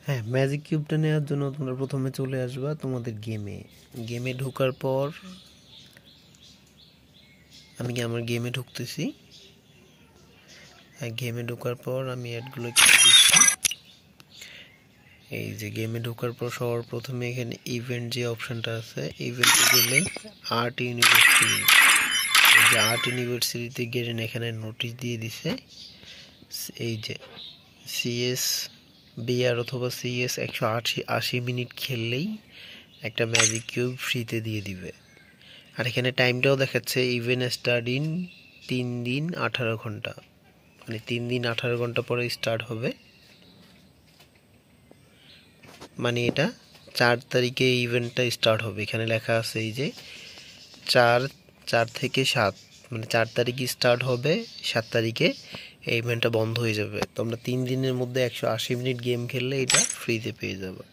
হ্যাঁ, ম্যাজিক কিউবটা নেওয়ার জন্য তোমরা প্রথমে চলে আসবা তোমাদের গেমে ঢোকার পর আমি আমার গেমে ঢুকতেছি। গেমে ঢোকার পর আমি অ্যাডগুলো দিচ্ছি। এই যে গেমে ঢোকার পর সবার প্রথমে এখানে ইভেন্ট যে অপশনটা আছে, ইভেন্টে গেলে আর্ট ইউনিভার্সিটি, এই যে আর্ট ইউনিভার্সিটিতে গেলেন, এখানে নোটিশ দিয়ে দিছে এই যে সিএস বিআর অথবা সিএস 180 মিনিট খেললেই একটা ম্যাজিক কিউব ফ্রিতে দিয়ে দিবে। আর এখানে টাইমটাও দেখাচ্ছে ইভেন্ট স্টার্ট ইন 3 দিন 18 ঘন্টা, মানে 3 দিন 18 ঘন্টা পরে স্টার্ট হবে। মানে এটা 4 তারিখে ইভেন্টটা স্টার্ট হবে। এখানে লেখা আছে এই যে 4 থেকে 7, মানে 4 তারিখে স্টার্ট হবে, 7 তারিখে এই ইভেন্টটা বন্ধ হয়ে যাবে। তোমরা 3 দিনের মধ্যে 180 মিনিট গেম খেললে এটা ফ্রিতে পেয়ে যাবে।